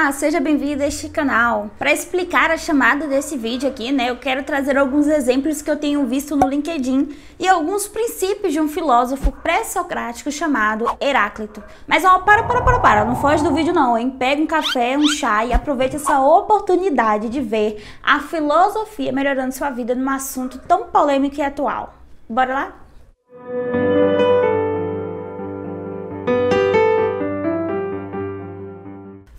Olá, seja bem-vindo a este canal. Para explicar a chamada desse vídeo aqui, eu quero trazer alguns exemplos que eu tenho visto no LinkedIn e alguns princípios de um filósofo pré-socrático chamado Heráclito. Mas ó, para, não foge do vídeo não, hein? Pega um café, um chá e aproveite essa oportunidade de ver a filosofia melhorando sua vida num assunto tão polêmico e atual. Bora lá?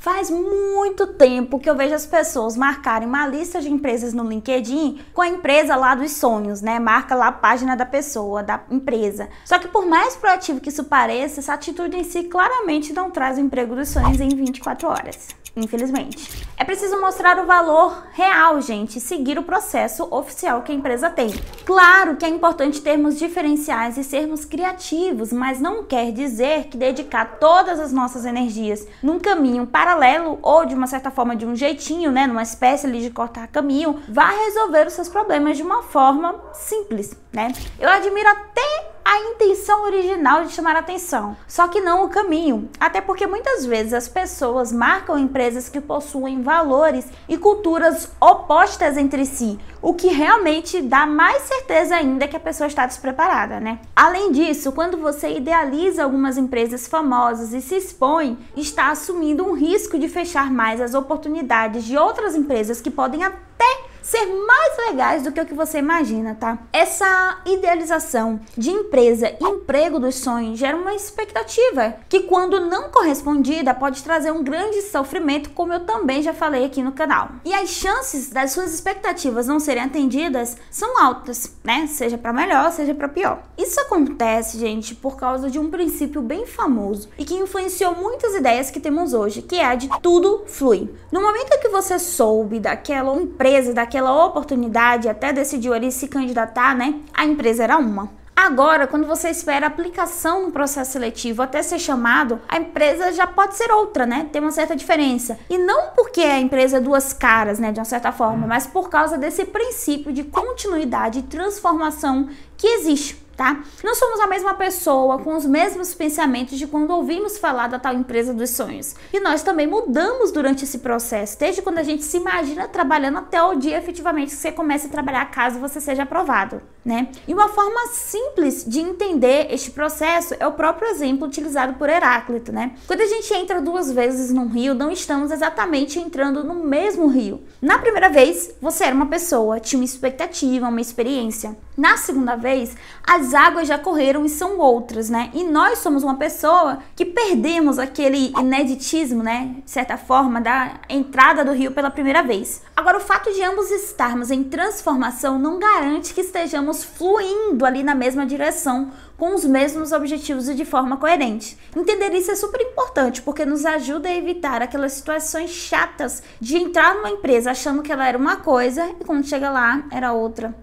Faz muito tempo que eu vejo as pessoas marcarem uma lista de empresas no LinkedIn com a empresa lá dos sonhos, Marca lá a página da pessoa, da empresa. Só que por mais proativo que isso pareça, essa atitude em si claramente não traz o emprego dos sonhos em 24 horas. Infelizmente. É preciso mostrar o valor real, gente, e seguir o processo oficial que a empresa tem. Claro que é importante termos diferenciais e sermos criativos, mas não quer dizer que dedicar todas as nossas energias num caminho paralelo ou de uma certa forma de um jeitinho, numa espécie ali de cortar caminho, vai resolver os seus problemas de uma forma simples, Eu admiro até a intenção original de chamar a atenção, só que não o caminho, até porque muitas vezes as pessoas marcam empresas que possuem valores e culturas opostas entre si, o que realmente dá mais certeza ainda que a pessoa está despreparada, Além disso, quando você idealiza algumas empresas famosas e se expõe, está assumindo um risco de fechar mais as oportunidades de outras empresas que podem até ser mais legais do que o que você imagina, Essa idealização de empresa e emprego dos sonhos gera uma expectativa que, quando não correspondida, pode trazer um grande sofrimento, como eu também já falei aqui no canal. E as chances das suas expectativas não serem atendidas são altas, Seja para melhor, seja para pior. Isso acontece, gente, por causa de um princípio bem famoso e que influenciou muitas ideias que temos hoje, que é a de tudo flui. No momento que você soube daquela empresa, daquela oportunidade, até decidiu ali se candidatar, a empresa era uma. Agora, quando você espera a aplicação no processo seletivo até ser chamado, a empresa já pode ser outra, Tem uma certa diferença. E não porque a empresa é duas caras, de uma certa forma, mas por causa desse princípio de continuidade e transformação que existe. Não somos a mesma pessoa com os mesmos pensamentos de quando ouvimos falar da tal empresa dos sonhos. E nós também mudamos durante esse processo, desde quando a gente se imagina trabalhando até o dia efetivamente que você comece a trabalhar caso você seja aprovado, E uma forma simples de entender este processo é o próprio exemplo utilizado por Heráclito, Quando a gente entra duas vezes num rio, não estamos exatamente entrando no mesmo rio. Na primeira vez, você era uma pessoa, tinha uma expectativa, uma experiência. Na segunda vez, as águas já correram e são outras, E nós somos uma pessoa que perdemos aquele ineditismo, de certa forma, da entrada do rio pela primeira vez. Agora, o fato de ambos estarmos em transformação não garante que estejamos fluindo ali na mesma direção, com os mesmos objetivos e de forma coerente. Entender isso é super importante, porque nos ajuda a evitar aquelas situações chatas de entrar numa empresa achando que ela era uma coisa e quando chega lá era outra,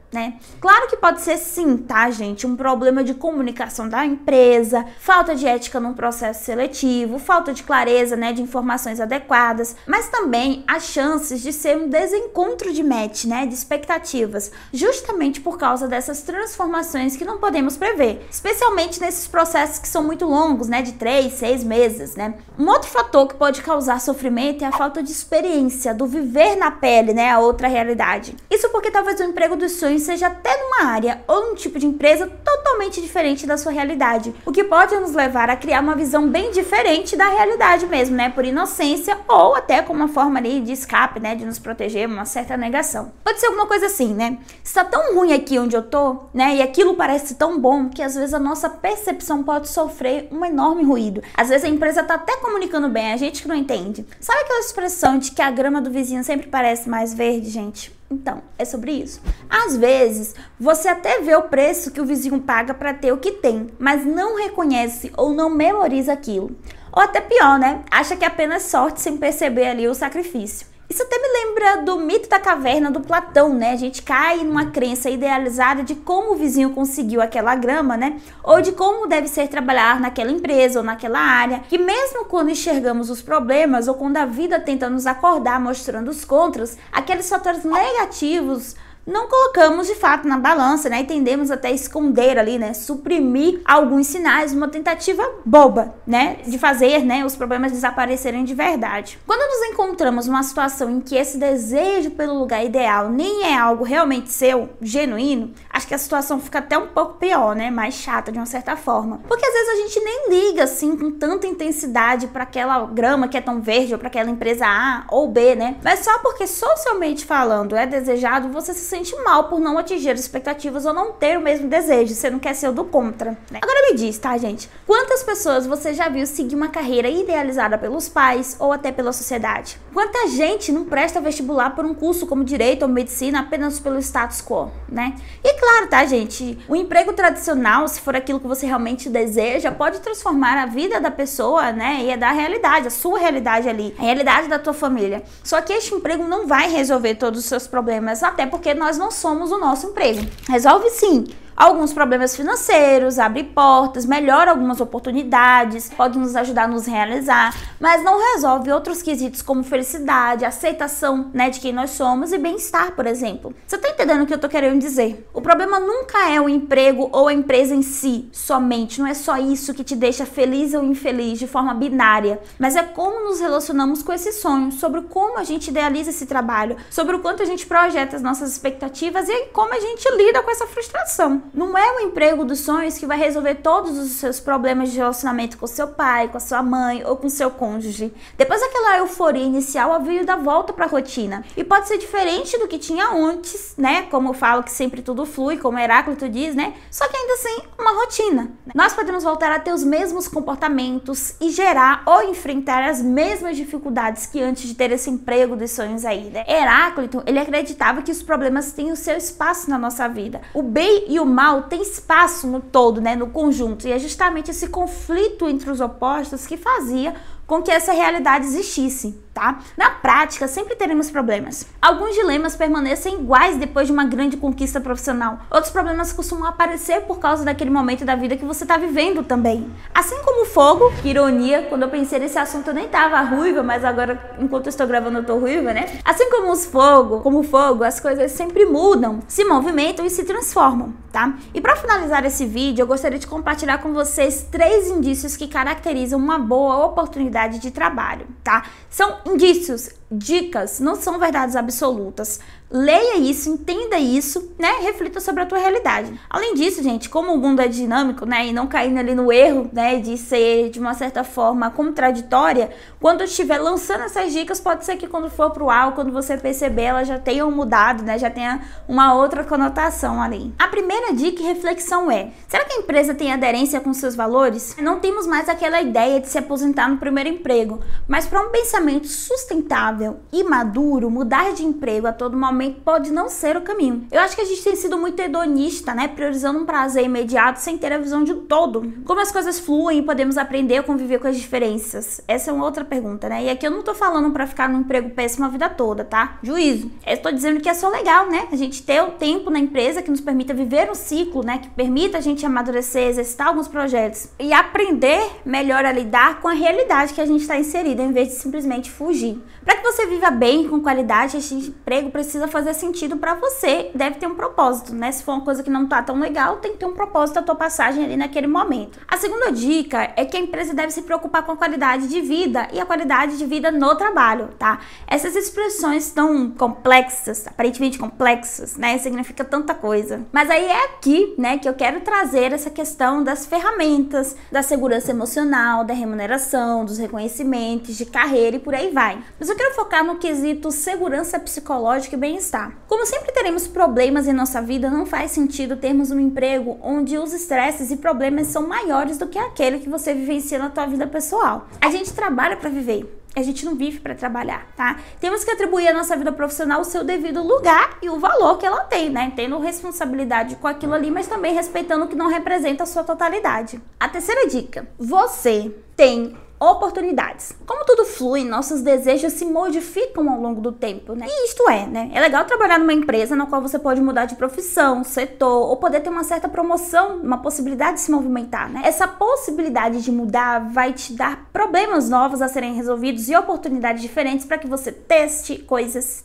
Claro que pode ser sim, gente, um problema de comunicação da empresa, falta de ética no processo seletivo, falta de clareza, de informações adequadas, mas também há chances de ser um desencontro de match, de expectativas, justamente por causa dessas transformações que não podemos prever, especialmente nesses processos que são muito longos, de 3, 6 meses, Um outro fator que pode causar sofrimento é a falta de experiência, do viver na pele, a outra realidade. Isso porque talvez o emprego dos sonhos seja até numa área ou num tipo de empresa totalmente diferente da sua realidade, o que pode nos levar a criar uma visão bem diferente da realidade mesmo, por inocência ou até como uma forma ali de escape, de nos proteger, uma certa negação. Pode ser alguma coisa assim, Está tão ruim aqui onde eu tô, e aquilo parece tão bom que às vezes a nossa percepção pode sofrer um enorme ruído. Às vezes a empresa tá até comunicando bem, a gente que não entende. Sabe aquela expressão de que a grama do vizinho sempre parece mais verde, gente? Então, é sobre isso. Às vezes, você até vê o preço que o vizinho paga para ter o que tem, mas não reconhece ou não memoriza aquilo. Ou até pior, Acha que é apenas sorte sem perceber ali o sacrifício. Isso até me lembra do mito da caverna do Platão, A gente cai numa crença idealizada de como o vizinho conseguiu aquela grama, Ou de como deve ser trabalhar naquela empresa ou naquela área, que mesmo quando enxergamos os problemas ou quando a vida tenta nos acordar mostrando os contras, aqueles fatores negativos não colocamos de fato na balança, né, e tendemos até a esconder ali, né, suprimir alguns sinais, uma tentativa boba, né, de fazer, né, os problemas desaparecerem de verdade. Quando nos encontramos numa situação em que esse desejo pelo lugar ideal nem é algo realmente seu, genuíno, acho que a situação fica até um pouco pior, né, mais chata de uma certa forma. Porque às vezes a gente nem liga assim com tanta intensidade para aquela grama que é tão verde ou para aquela empresa A ou B, né? Mas só porque socialmente falando é desejado, você se sente mal por não atingir as expectativas ou não ter o mesmo desejo, você não quer ser o do contra, né? Agora me diz, tá, gente? Quantas pessoas você já viu seguir uma carreira idealizada pelos pais ou até pela sociedade? Quanta gente não presta vestibular por um curso como direito ou medicina apenas pelo status quo, né? E claro, tá, gente? O emprego tradicional, se for aquilo que você realmente deseja, pode transformar a vida da pessoa, né? E é da realidade, a sua realidade ali, a realidade da tua família. Só que este emprego não vai resolver todos os seus problemas, até porque nós não somos o nosso emprego. Resolve sim alguns problemas financeiros, abre portas, melhora algumas oportunidades, pode nos ajudar a nos realizar, mas não resolve outros quesitos como felicidade, aceitação, né, de quem nós somos e bem-estar, por exemplo. Você tá entendendo o que eu tô querendo dizer? O problema nunca é o emprego ou a empresa em si, somente. Não é só isso que te deixa feliz ou infeliz de forma binária, mas é como nos relacionamos com esse sonho, sobre como a gente idealiza esse trabalho, sobre o quanto a gente projeta as nossas expectativas e como a gente lida com essa frustração. Não é o emprego dos sonhos que vai resolver todos os seus problemas de relacionamento com seu pai, com a sua mãe ou com seu cônjuge. Depois daquela euforia inicial, a vida dá volta para a rotina. E pode ser diferente do que tinha antes, né? Como eu falo que sempre tudo flui, como Heráclito diz, né? Só que ainda assim, uma rotina. Nós podemos voltar a ter os mesmos comportamentos e gerar ou enfrentar as mesmas dificuldades que antes de ter esse emprego dos sonhos aí, né? Heráclito, ele acreditava que os problemas têm o seu espaço na nossa vida. O bem e o mal tem espaço no todo, né, no conjunto, e é justamente esse conflito entre os opostos que fazia com que essa realidade existisse, tá? Na prática, sempre teremos problemas. Alguns dilemas permanecem iguais depois de uma grande conquista profissional. Outros problemas costumam aparecer por causa daquele momento da vida que você está vivendo também. Assim como o fogo, que ironia, quando eu pensei nesse assunto eu nem tava ruiva, mas agora, enquanto eu estou gravando, eu tô ruiva, né? Assim como o fogo, as coisas sempre mudam, se movimentam e se transformam, tá? E para finalizar esse vídeo, eu gostaria de compartilhar com vocês 3 indícios que caracterizam uma boa oportunidade de trabalho, tá? São indícios, dicas, não são verdades absolutas. Leia isso, entenda isso, né? Reflita sobre a tua realidade. Além disso, gente, como o mundo é dinâmico, né? E não caindo ali no erro, né? De ser, de uma certa forma, contraditória, quando eu estiver lançando essas dicas, pode ser que quando for pro ar, quando você perceber, elas já tenham mudado, né? Já tenha uma outra conotação ali. A primeira dica e reflexão é: será que a empresa tem aderência com seus valores? Não temos mais aquela ideia de se aposentar no primeiro emprego, mas para um pensamento sustentável e maduro, mudar de emprego a todo momento pode não ser o caminho. Eu acho que a gente tem sido muito hedonista, né? Priorizando um prazer imediato sem ter a visão de um todo. Como as coisas fluem e podemos aprender a conviver com as diferenças? Essa é uma outra pergunta, né? E aqui eu não tô falando pra ficar num emprego péssimo a vida toda, tá? Juízo. Eu tô dizendo que é só legal, né? A gente ter o tempo na empresa que nos permita viver um ciclo, né? Que permita a gente amadurecer, exercitar alguns projetos e aprender melhor a lidar com a realidade que a gente tá inserida, em vez de simplesmente fugir. Para que você viva bem, com qualidade, esse emprego precisa fazer sentido para você, deve ter um propósito, né? Se for uma coisa que não tá tão legal, tem que ter um propósito a tua passagem ali naquele momento. A segunda dica é que a empresa deve se preocupar com a qualidade de vida e a qualidade de vida no trabalho, tá? Essas expressões tão complexas, aparentemente complexas, né? Significa tanta coisa. Mas aí é aqui, né, que eu quero trazer essa questão das ferramentas, da segurança emocional, da remuneração, dos reconhecimentos, de carreira e por aí vai. Mas eu quero focar no quesito segurança psicológica e bem-estar. Como sempre teremos problemas em nossa vida, não faz sentido termos um emprego onde os estresses e problemas são maiores do que aquele que você vivencia na tua vida pessoal. A gente trabalha para viver. A gente não vive para trabalhar, tá? Temos que atribuir à nossa vida profissional o seu devido lugar e o valor que ela tem, né? Tendo responsabilidade com aquilo ali, mas também respeitando o que não representa a sua totalidade. A terceira dica: você tem oportunidades. Como tudo flui, nossos desejos se modificam ao longo do tempo, né? E isto é legal trabalhar numa empresa na qual você pode mudar de profissão, setor, ou poder ter uma certa promoção, uma possibilidade de se movimentar, né? Essa possibilidade de mudar vai te dar problemas novos a serem resolvidos e oportunidades diferentes para que você teste coisas,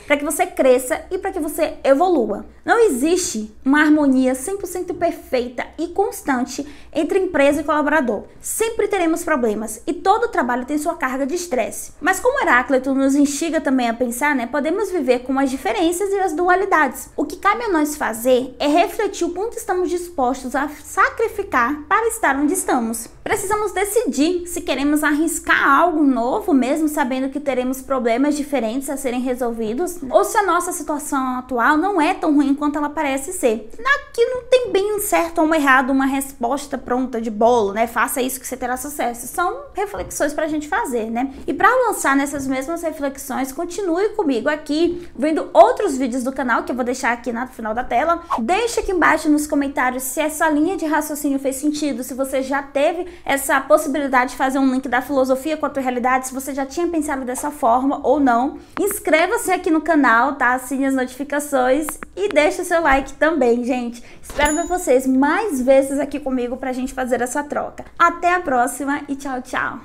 para que você cresça e para que você evolua. Não existe uma harmonia 100% perfeita e constante entre empresa e colaborador. Sempre teremos problemas e todo trabalho tem sua carga de estresse. Mas como Heráclito nos instiga também a pensar, podemos viver com as diferenças e as dualidades. O que cabe a nós fazer é refletir o quanto estamos dispostos a sacrificar para estar onde estamos. Precisamos decidir se queremos arriscar algo novo, mesmo sabendo que teremos problemas diferentes a serem resolvidos, ou se a nossa situação atual não é tão ruim quanto ela parece ser. Aqui não tem bem um certo ou um errado, uma resposta pronta de bolo, Faça isso que você terá sucesso. São reflexões pra gente fazer, E para avançar nessas mesmas reflexões, continue comigo aqui, vendo outros vídeos do canal, que eu vou deixar aqui no final da tela. Deixa aqui embaixo nos comentários se essa linha de raciocínio fez sentido, se você já teve essa possibilidade de fazer um link da filosofia com a tua realidade, se você já tinha pensado dessa forma ou não. Inscreva-se aqui no canal, assine as notificações e deixa o seu like também, gente. Espero ver vocês mais vezes aqui comigo pra gente fazer essa troca. Até a próxima e tchau, tchau!